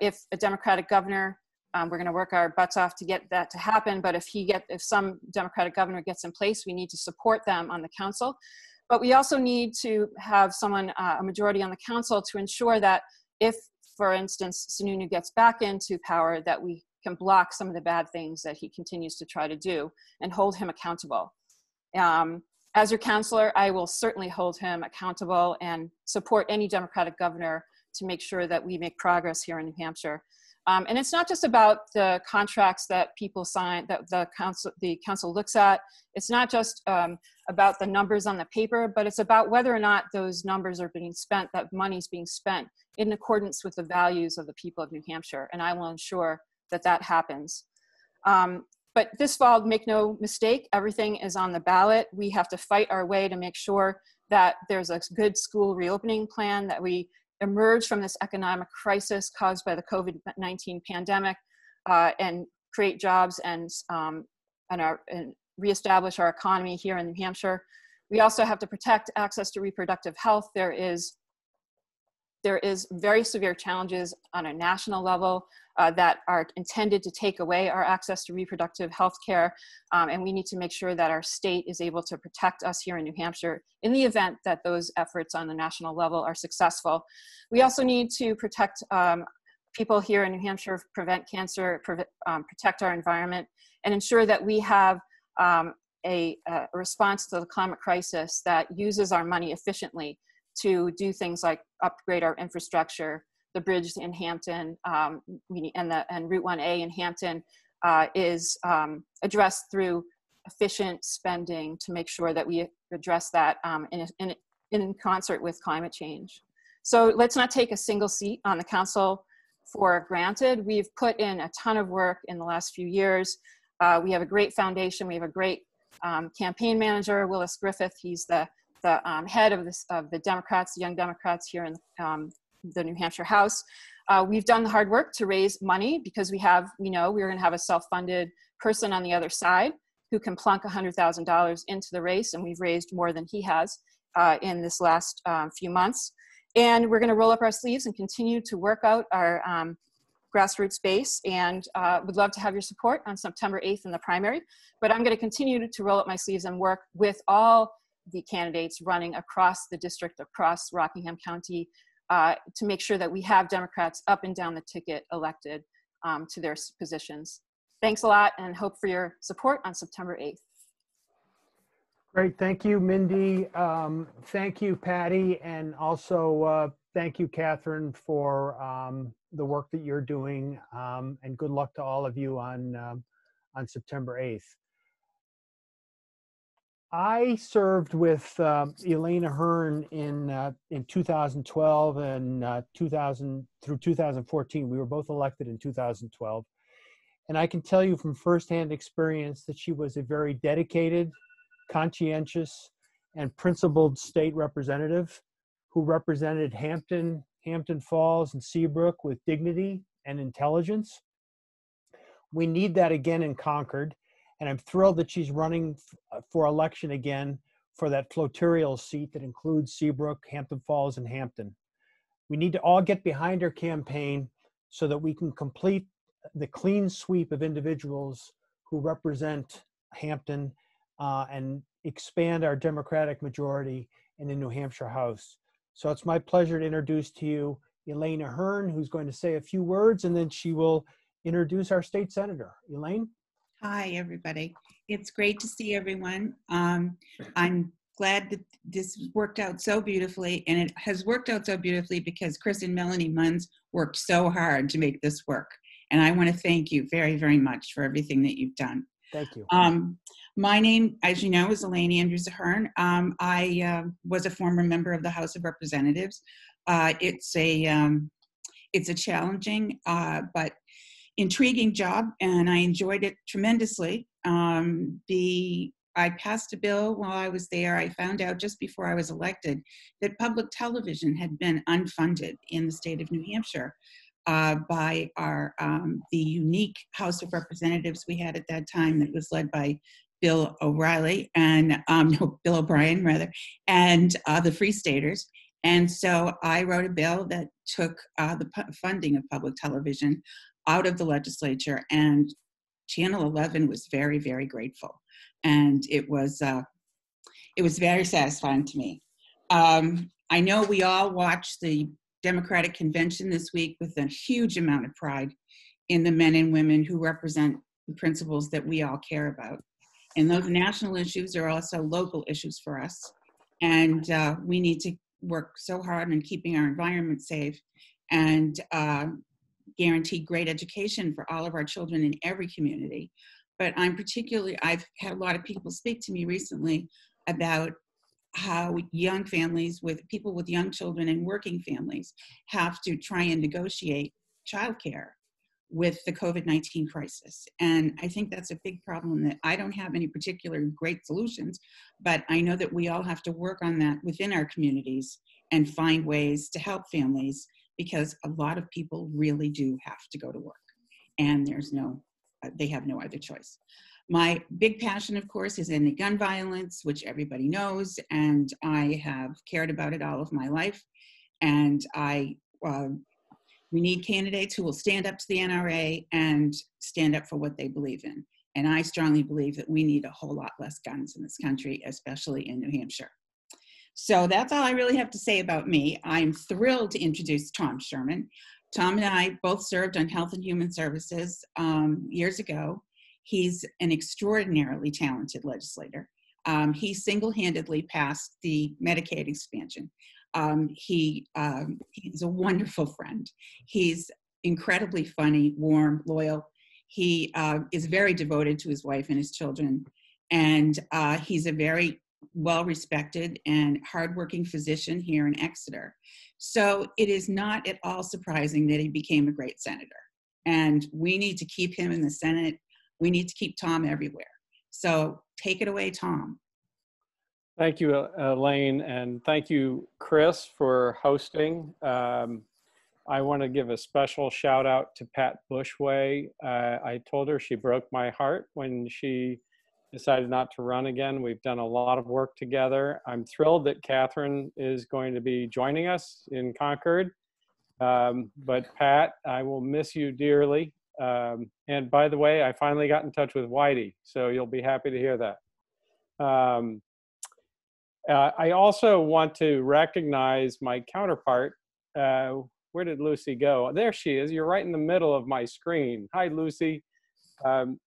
If a Democratic governor, we're going to work our butts off to get that to happen, but if some Democratic governor gets in place, we need to support them on the council. But we also need to have someone, a majority on the council, to ensure that if, for instance, Sununu gets back into power, that we can block some of the bad things that he continues to try to do and hold him accountable. As your counselor, I will certainly hold him accountable and support any Democratic governor to make sure that we make progress here in New Hampshire. And it's not just about the contracts that people sign, that the council looks at. It's not just about the numbers on the paper, but it's about whether or not those numbers are being spent, that money's being spent in accordance with the values of the people of New Hampshire. And I will ensure that that happens. But this fall, make no mistake, everything is on the ballot. We have to fight our way to make sure that there's a good school reopening plan, that we emerge from this economic crisis caused by the COVID-19 pandemic and create jobs and reestablish our economy here in New Hampshire. We also have to protect access to reproductive health. There is very severe challenges on a national level that are intended to take away our access to reproductive health care. And we need to make sure that our state is able to protect us here in New Hampshire in the event that those efforts on the national level are successful. We also need to protect people here in New Hampshire, prevent cancer, protect our environment, and ensure that we have a response to the climate crisis that uses our money efficiently to do things like upgrade our infrastructure. The bridge in Hampton and Route 1A in Hampton is addressed through efficient spending to make sure that we address that in concert with climate change. So let's not take a single seat on the council for granted. We've put in a ton of work in the last few years. We have a great foundation. We have a great campaign manager, Willis Griffith. He's the head of the Democrats, the Young Democrats here in the New Hampshire House. We've done the hard work to raise money because we know we're going to have a self-funded person on the other side who can plunk $100,000 into the race, and we've raised more than he has in this last few months. And we're going to roll up our sleeves and continue to work out our grassroots base, and would love to have your support on September 8th in the primary. But I'm going to continue to roll up my sleeves and work with all the candidates running across the district, across Rockingham County, to make sure that we have Democrats up and down the ticket elected to their positions. Thanks a lot, and hope for your support on September 8th. Great, thank you, Mindy. Thank you, Patty, and also thank you, Katherine, for the work that you're doing, and good luck to all of you on September 8th. I served with Elena Hearn in 2012 and 2000 through 2014. We were both elected in 2012. And I can tell you from firsthand experience that she was a very dedicated, conscientious, and principled state representative who represented Hampton, Hampton Falls, and Seabrook with dignity and intelligence. We need that again in Concord. And I'm thrilled that she's running for election again for that floterial seat that includes Seabrook, Hampton Falls, and Hampton. We need to all get behind her campaign so that we can complete the clean sweep of individuals who represent Hampton and expand our Democratic majority in the New Hampshire House. So it's my pleasure to introduce to you Elena Hearn, who's going to say a few words, and then she will introduce our state senator. Elaine? Hi, everybody. It's great to see everyone. I'm glad that this worked out so beautifully, and it has worked out so beautifully because Chris and Melanie Munns worked so hard to make this work. And I want to thank you very, very much for everything that you've done. Thank you. My name, as you know, is Elaine Andrews-Ahearn. I was a former member of the House of Representatives. It's a challenging but intriguing job, and I enjoyed it tremendously. I passed a bill while I was there. I found out just before I was elected that public television had been unfunded in the state of New Hampshire by the unique House of Representatives we had at that time that was led by Bill O'Reilly and Bill O'Brien rather, and the Free Staters. And so I wrote a bill that took the funding of public television out of the legislature, and Channel 11 was very, very grateful, and it was very satisfying to me. I know we all watched the Democratic convention this week with a huge amount of pride in the men and women who represent the principles that we all care about, and those national issues are also local issues for us, and we need to work so hard on keeping our environment safe and guarantee great education for all of our children in every community. But I've had a lot of people speak to me recently about how young families with people with young children and working families have to try and negotiate childcare with the COVID-19 crisis. And I think that's a big problem that I don't have any particular great solutions, but I know that we all have to work on that within our communities and find ways to help families, because a lot of people really do have to go to work, and they have no other choice. My big passion, of course, is ending gun violence, which everybody knows, and I have cared about it all of my life. And we need candidates who will stand up to the NRA and stand up for what they believe in. And I strongly believe that we need a whole lot less guns in this country, especially in New Hampshire. So that's all I really have to say about me. I'm thrilled to introduce Tom Sherman. Tom and I both served on Health and Human Services years ago. He's an extraordinarily talented legislator. He single-handedly passed the Medicaid expansion. He's a wonderful friend. He's incredibly funny, warm, loyal. He is very devoted to his wife and his children. And he's a very well-respected and hardworking physician here in Exeter. So it is not at all surprising that he became a great senator. And we need to keep him in the Senate. We need to keep Tom everywhere. So take it away, Tom. Thank you, Elaine, and thank you, Chris, for hosting. I want to give a special shout out to Pat Bushway. I told her she broke my heart when she decided not to run again. We've done a lot of work together. I'm thrilled that Katherine is going to be joining us in Concord. But Pat, I will miss you dearly. And by the way, I finally got in touch with Whitey, so you'll be happy to hear that. I also want to recognize my counterpart. Where did Lucy go? There she is. You're right in the middle of my screen. Hi, Lucy.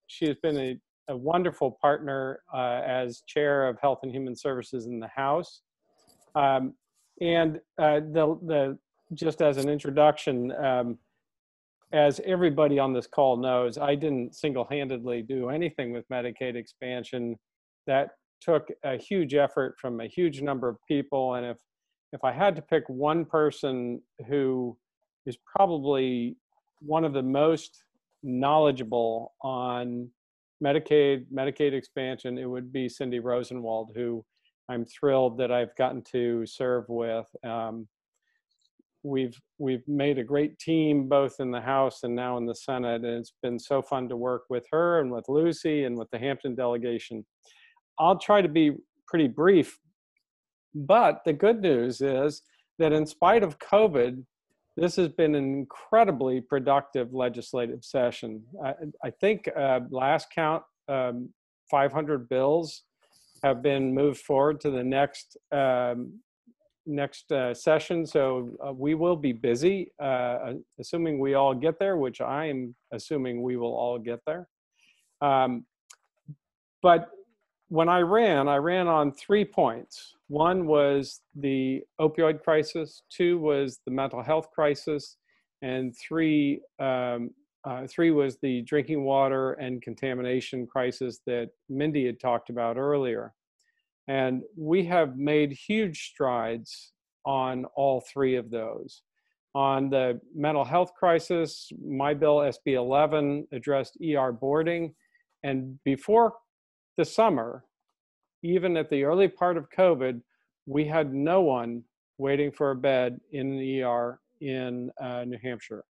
She has been a wonderful partner as chair of Health and Human Services in the House. Just as an introduction, as everybody on this call knows, I didn't single-handedly do anything with Medicaid expansion. That took a huge effort from a huge number of people. And if I had to pick one person who is probably one of the most knowledgeable on Medicaid expansion, it would be Cindy Rosenwald, who I'm thrilled that I've gotten to serve with. We've made a great team both in the House and now in the Senate, and it's been so fun to work with her and with Lucy and with the Hampton delegation. I'll try to be pretty brief, but the good news is that in spite of COVID, this has been an incredibly productive legislative session. I think last count, 500 bills have been moved forward to the next session. So we will be busy, assuming we all get there, which I am assuming we will all get there. But when I ran on 3 points. One was the opioid crisis, 2 was the mental health crisis, and 3 was the drinking water and contamination crisis that Mindy had talked about earlier. And we have made huge strides on all 3 of those. On the mental health crisis, my bill, SB 11, addressed ER boarding. And before the summer, even at the early part of COVID, we had no one waiting for a bed in the ER in New Hampshire.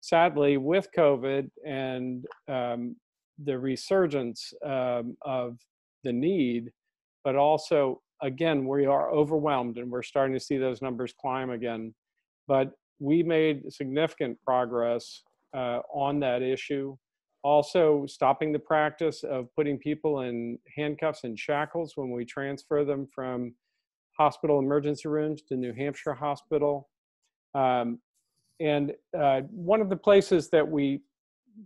Sadly, with COVID and the resurgence of the need, but also, again, we are overwhelmed and we're starting to see those numbers climb again. But we made significant progress on that issue. Also, stopping the practice of putting people in handcuffs and shackles when we transfer them from hospital emergency rooms to New Hampshire Hospital. One of the places that we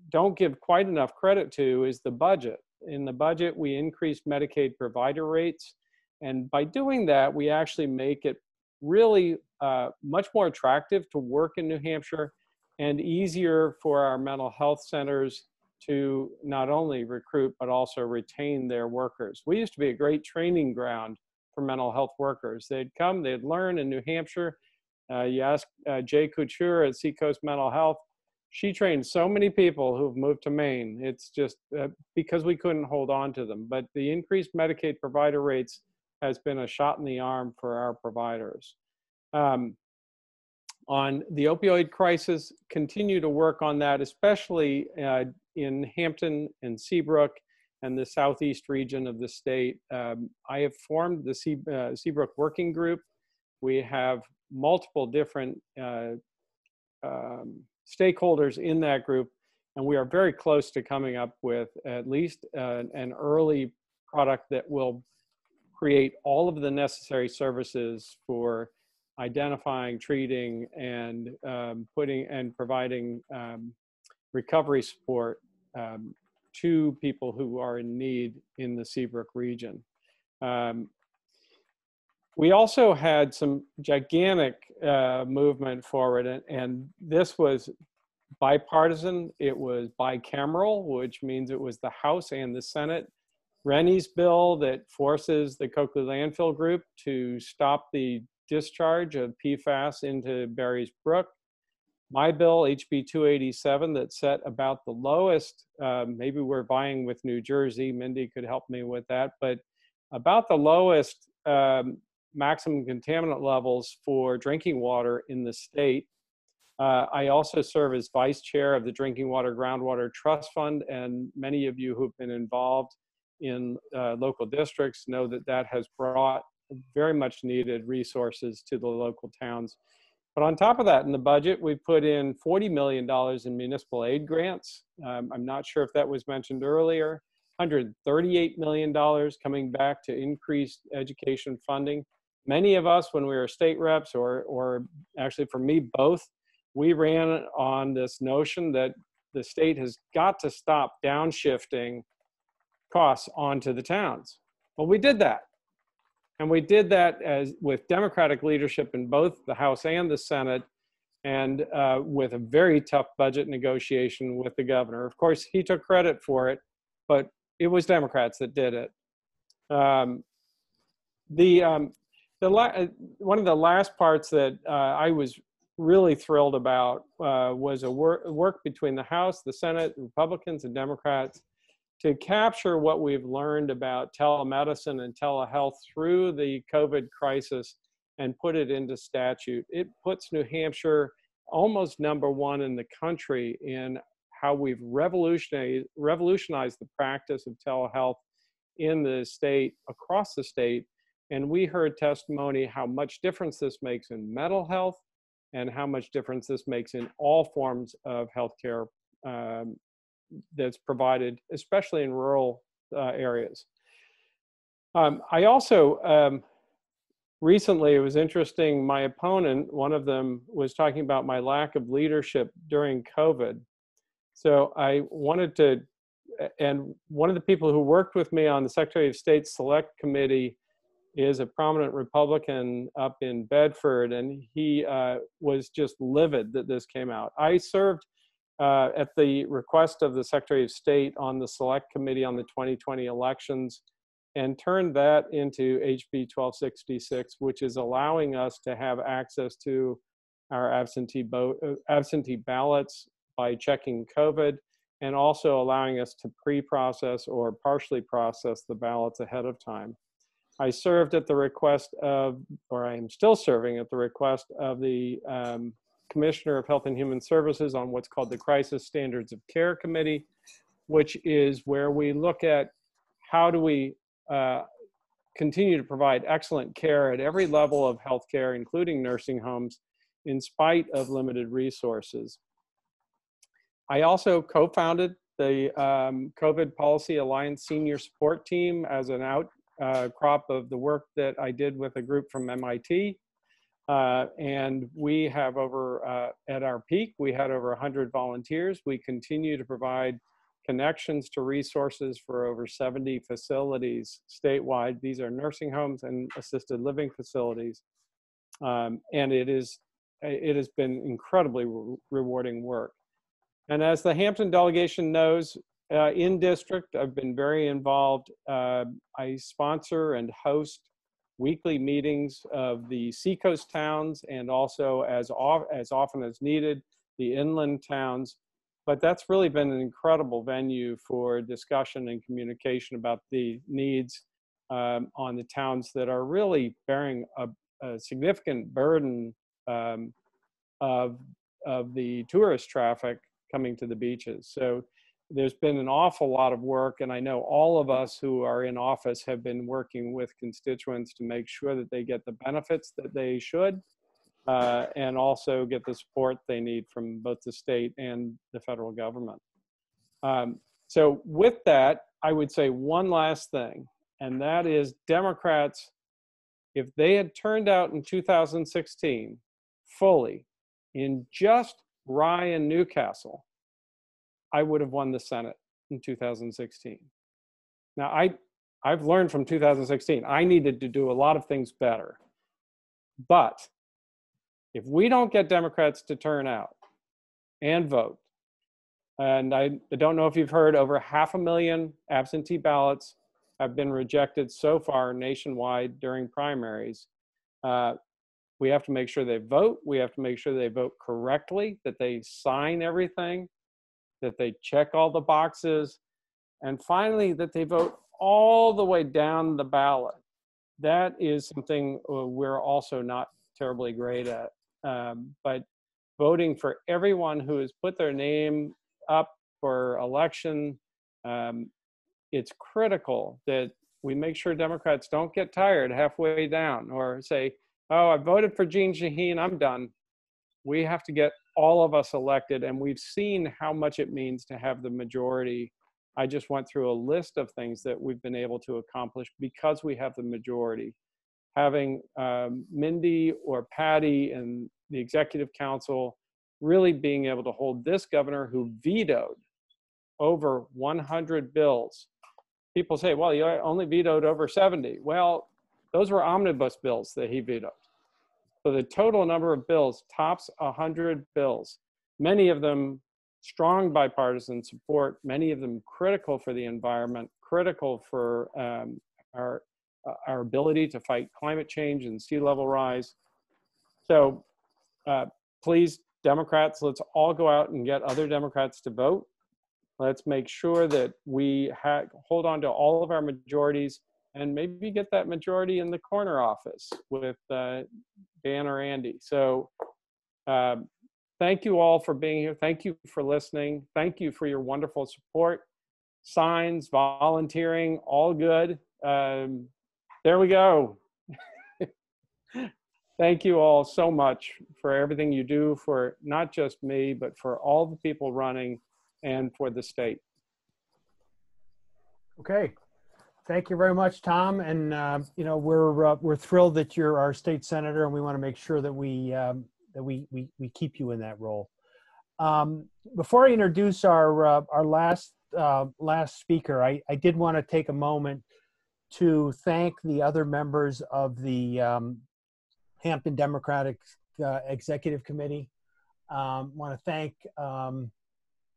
don't give quite enough credit to is the budget. In the budget, we increased Medicaid provider rates. And by doing that, we actually make it really much more attractive to work in New Hampshire and easier for our mental health centers to not only recruit, but also retain their workers. We used to be a great training ground for mental health workers. They'd come, they'd learn in New Hampshire. You ask Jay Couture at Seacoast Mental Health, she trained so many people who've moved to Maine. It's just because we couldn't hold on to them. But the increased Medicaid provider rates has been a shot in the arm for our providers. On the opioid crisis, continue to work on that, especially in Hampton and Seabrook and the southeast region of the state. I have formed the Seabrook Working Group. We have multiple different stakeholders in that group, and we are very close to coming up with at least an early product that will create all of the necessary services for identifying, treating, and providing recovery support to people who are in need in the Seabrook region. We also had some gigantic movement forward, and this was bipartisan. It was bicameral, which means it was the House and the Senate. Renny's bill that forces the Coakley Landfill Group to stop the discharge of PFAS into Barry's Brook. My bill, HB 287, that set about the lowest, maybe we're vying with New Jersey, Mindy could help me with that, but about the lowest maximum contaminant levels for drinking water in the state. I also serve as vice chair of the Drinking Water Groundwater Trust Fund, and many of you who've been involved in local districts know that that has brought very much needed resources to the local towns. But on top of that, in the budget, we put in $40 million in municipal aid grants. I'm not sure if that was mentioned earlier. $138 million coming back to increased education funding. Many of us, when we were state reps, or actually for me, both, we ran on this notion that the state has got to stop downshifting costs onto the towns. Well, we did that. And we did that with Democratic leadership in both the House and the Senate, and with a very tough budget negotiation with the governor. Of course, he took credit for it, but it was Democrats that did it. One of the last parts that I was really thrilled about was a work between the House, the Senate, Republicans, and Democrats to capture what we've learned about telemedicine and telehealth through the COVID crisis and put it into statute. It puts New Hampshire almost #1 in the country in how we've revolutionized the practice of telehealth in the state, across the state. And we heard testimony how much difference this makes in mental health and how much difference this makes in all forms of healthcare that's provided, especially in rural areas. I also, recently, it was interesting, my opponent, one of them, was talking about my lack of leadership during COVID. So I wanted to, and one of the people who worked with me on the Secretary of State's Select Committee is a prominent Republican up in Bedford, and he was just livid that this came out. I served at the request of the Secretary of State on the Select Committee on the 2020 elections, and turned that into HB 1266, which is allowing us to have access to our absentee ballots by checking COVID, and also allowing us to pre-process or partially process the ballots ahead of time. I served at the request of, or I am still serving at the request of the Commissioner of Health and Human Services on what's called the Crisis Standards of Care Committee, which is where we look at how do we continue to provide excellent care at every level of healthcare, including nursing homes, in spite of limited resources. I also co-founded the COVID Policy Alliance Senior Support Team as an outcrop of the work that I did with a group from MIT. And we have at our peak, we had over 100 volunteers. We continue to provide connections to resources for over 70 facilities statewide. These are nursing homes and assisted living facilities. And it has been incredibly rewarding work. And as the Hampton delegation knows, in district, I've been very involved. I sponsor and host weekly meetings of the seacoast towns, and also as often as needed, the inland towns. But that's really been an incredible venue for discussion and communication about the needs on the towns that are really bearing a significant burden of the tourist traffic coming to the beaches. So there's been an awful lot of work, and I know all of us who are in office have been working with constituents to make sure that they get the benefits that they should, and also get the support they need from both the state and the federal government. So with that, I would say one last thing, and that is Democrats, if they had turned out in 2016 fully in just Rye and Newcastle, I would have won the Senate in 2016. Now, I've learned from 2016, I needed to do a lot of things better. But if we don't get Democrats to turn out and vote, and I don't know if you've heard, over 500,000 absentee ballots have been rejected so far nationwide during primaries. We have to make sure they vote. We have to make sure they vote correctly, that they sign everything, that they check all the boxes, and finally, that they vote all the way down the ballot. That is something we're also not terribly great at. But voting for everyone who has put their name up for election, it's critical that we make sure Democrats don't get tired halfway down or say, oh, I voted for Jeanne Shaheen, I'm done. We have to get all of us elected, and we've seen how much it means to have the majority I just went through a list of things that we've been able to accomplish because we have the majority. Having Mindy or Patty and the executive council really being able to hold this governor who vetoed over 100 bills. People say, well, you only vetoed over 70. Well, those were omnibus bills that he vetoed. So the total number of bills tops 100 bills, many of them strong bipartisan support, many of them critical for the environment, critical for our ability to fight climate change and sea level rise. So please, Democrats, let's all go out and get other Democrats to vote. Let's make sure that we hold on to all of our majorities and maybe get that majority in the corner office with Dan or Andy. So thank you all for being here. Thank you for listening. Thank you for your wonderful support. Signs, volunteering, all good. There we go. Thank you all so much for everything you do for not just me, but for all the people running and for the state. Okay. Thank you very much, Tom. And you know, we're thrilled that you're our state senator, and we want to make sure that we keep you in that role. Before I introduce our last speaker, I did want to take a moment to thank the other members of the Hampton Democratic Executive Committee. Want to thank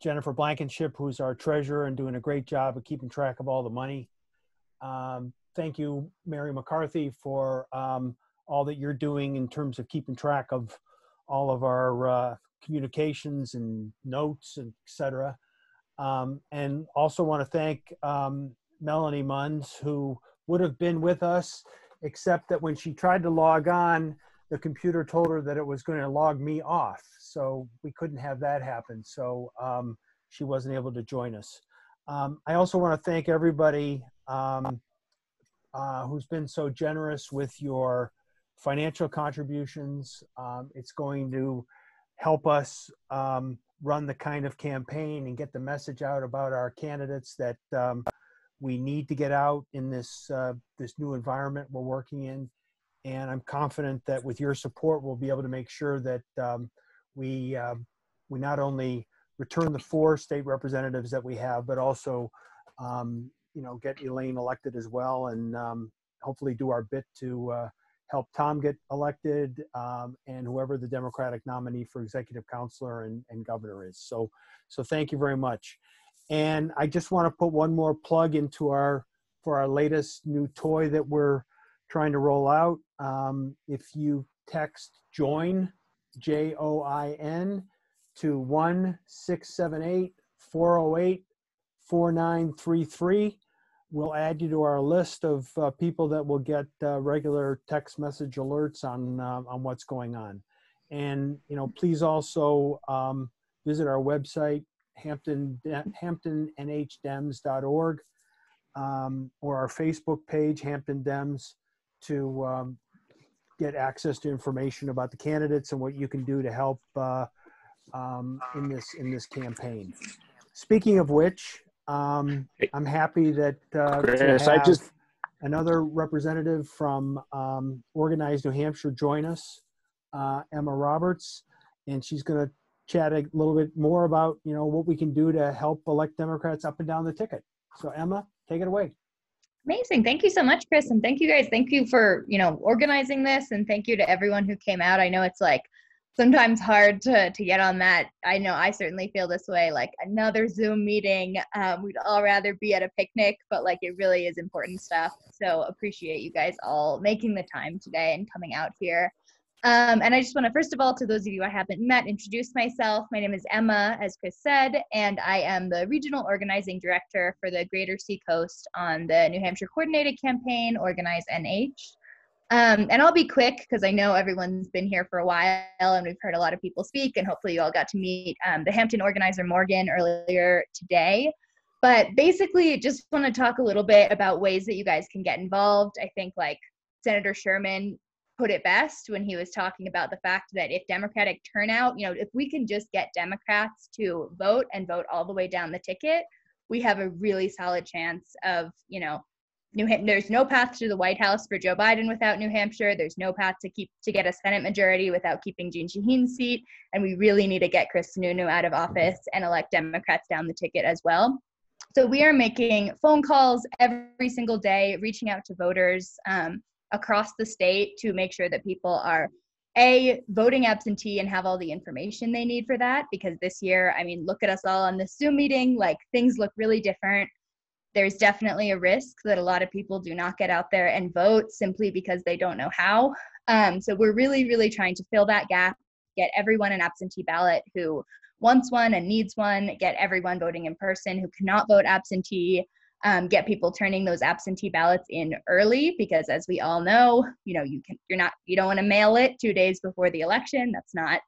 Jennifer Blankenship, who's our treasurer and doing a great job of keeping track of all the money. Thank you, Mary McCarthy, for all that you're doing in terms of keeping track of all of our communications and notes, and et cetera. And also want to thank Melanie Munns, who would have been with us, except that when she tried to log on, the computer told her that it was going to log me off. So we couldn't have that happen. So she wasn't able to join us. I also want to thank everybody who's been so generous with your financial contributions. It's going to help us run the kind of campaign and get the message out about our candidates that we need to get out in this this new environment we're working in. And I'm confident that with your support, we'll be able to make sure that we not only return the 4 state representatives that we have, but also you know, get Elaine elected as well, and hopefully do our bit to help Tom get elected, and whoever the Democratic nominee for executive councilor and governor is. So thank you very much. And I just want to put one more plug into for our latest new toy that we're trying to roll out. If you text JOIN, JOIN, to 1-678-408-4933, we'll add you to our list of people that will get regular text message alerts on what's going on. And you know, please also visit our website, hamptonnhdems.org, or our Facebook page, Hampton Dems, to get access to information about the candidates and what you can do to help in this campaign. Speaking of which, I'm happy that to have another representative from Organized New Hampshire join us, Emma Roberts, and she's going to chat a little bit more about, you know, what we can do to help elect Democrats up and down the ticket. So Emma, take it away. Amazing. Thank you so much, Chris. And thank you guys. Thank you for, you know, organizing this, and thank you to everyone who came out. I know it's like sometimes hard to get on that. I know I certainly feel this way, like another Zoom meeting. We'd all rather be at a picnic, but like it really is important stuff. So appreciate you guys all making the time today and coming out here. And I just want to, first of all, to those of you I haven't met, introduce myself. My name is Emma, as Chris said, and I am the Regional Organizing Director for the Greater Seacoast on the New Hampshire Coordinated Campaign, Organize NH. And I'll be quick because I know everyone's been here for a while and we've heard a lot of people speak, and hopefully you all got to meet the Hampton organizer Morgan earlier today. But basically, just want to talk a little bit about ways that you guys can get involved. I think like Senator Sherman put it best when he was talking about the fact that if Democratic turnout, you know, if we can just get Democrats to vote and vote all the way down the ticket, we have a really solid chance of, you know, there's no path to the White House for Joe Biden without New Hampshire. There's no path to get a Senate majority without keeping Jeanne Shaheen's seat. And we really need to get Chris Sununu out of office and elect Democrats down the ticket as well. So we are making phone calls every single day, reaching out to voters across the state to make sure that people are voting absentee and have all the information they need for that. Because this year, I mean, look at us all on this Zoom meeting, like things look really different. There's definitely a risk that a lot of people do not get out there and vote simply because they don't know how. So we're really, really trying to fill that gap, get everyone an absentee ballot who wants one and needs one, get everyone voting in person who cannot vote absentee, get people turning those absentee ballots in early, because as we all know, you know, you don't want to mail it 2 days before the election. That's not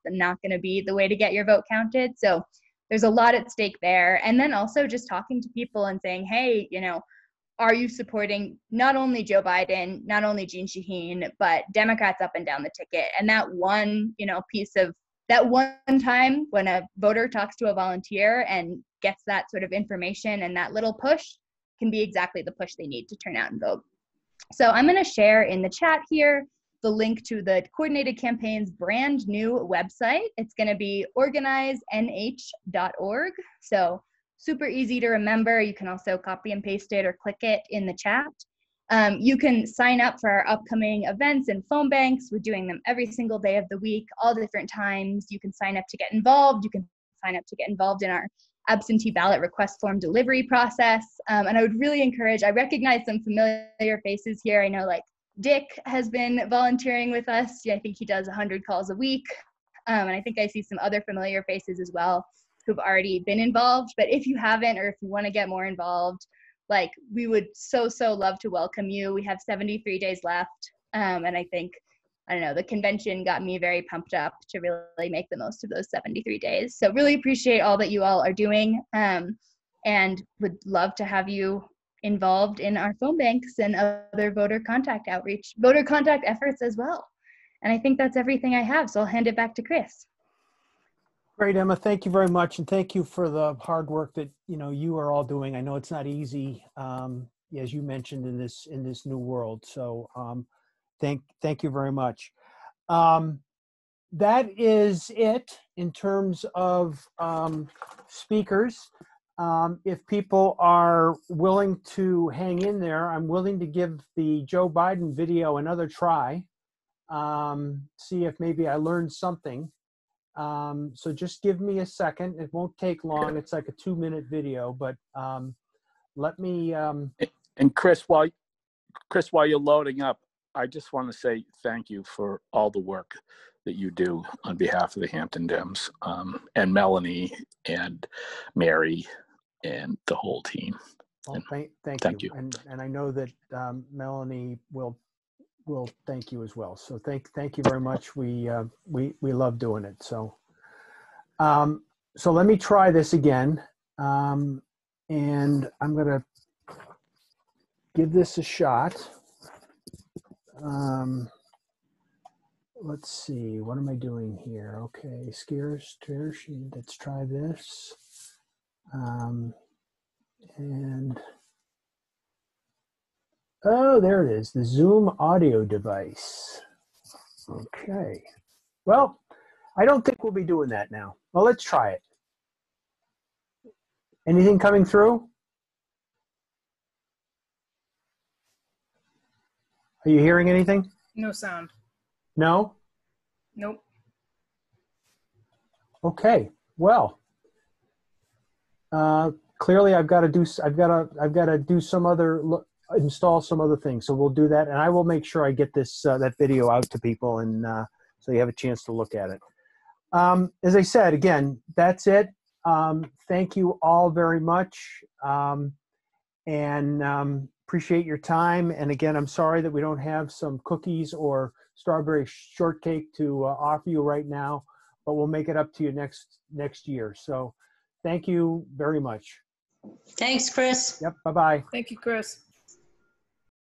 going to be the way to get your vote counted. So there's a lot at stake there. And then also just talking to people and saying, hey, you know, are you supporting not only Joe Biden, not only Jeanne Shaheen, but Democrats up and down the ticket? And that one, you know, that one time when a voter talks to a volunteer and gets that sort of information and that little push can be exactly the push they need to turn out and vote. So I'm going to share in the chat here the link to the Coordinated Campaign's brand new website. It's going to be organizenh.org. So super easy to remember. You can also copy and paste it or click it in the chat. You can sign up for our upcoming events and phone banks. We're doing them every single day of the week, all different times. You can sign up to get involved. You can sign up to get involved in our absentee ballot request form delivery process. And I would really encourage, I recognize some familiar faces here. I know like Dick has been volunteering with us. Yeah, I think he does 100 calls a week. And I think I see some other familiar faces as well who've already been involved. But if you haven't, or if you want to get more involved, like we would so love to welcome you. We have 73 days left. And I think, I don't know, the convention got me very pumped up to really make the most of those 73 days. So really appreciate all that you all are doing, and would love to have you involved in our phone banks and other voter contact efforts as well. And I think that's everything I have. So I'll hand it back to Chris. Great, Emma. Thank you very much. And thank you for the hard work that, you know, you are all doing. I know it's not easy, as you mentioned, in this new world. So thank you very much. That is it in terms of speakers. If people are willing to hang in there, I'm willing to give the Joe Biden video another try. See if maybe I learned something. So just give me a second. It won't take long. It's like a 2-minute video, but let me. And Chris, while you're loading up, I just want to say thank you for all the work that you do on behalf of the Hampton Dems, and Melanie and Mary and the whole team. Well, thank you. And I know that Melanie will thank you as well. So thank you very much. We love doing it. So so let me try this again, and I'm gonna give this a shot. Let's see, what am I doing here? Okay, let's try this. And oh, there it is, the Zoom audio device. Okay, well, I don't think we'll be doing that now. Well, let's try it. Anything coming through? Are you hearing anything? No sound. No? Nope. Okay. Well, clearly I've got to do some other install some other things. So we'll do that, and I will make sure I get this that video out to people, and so you have a chance to look at it. As I said, again, that's it. Thank you all very much, and appreciate your time. And again, I'm sorry that we don't have some cookies or strawberry shortcake to offer you right now, but we'll make it up to you next year. So thank you very much. Thanks, Chris. Yep, bye-bye. Thank you, Chris.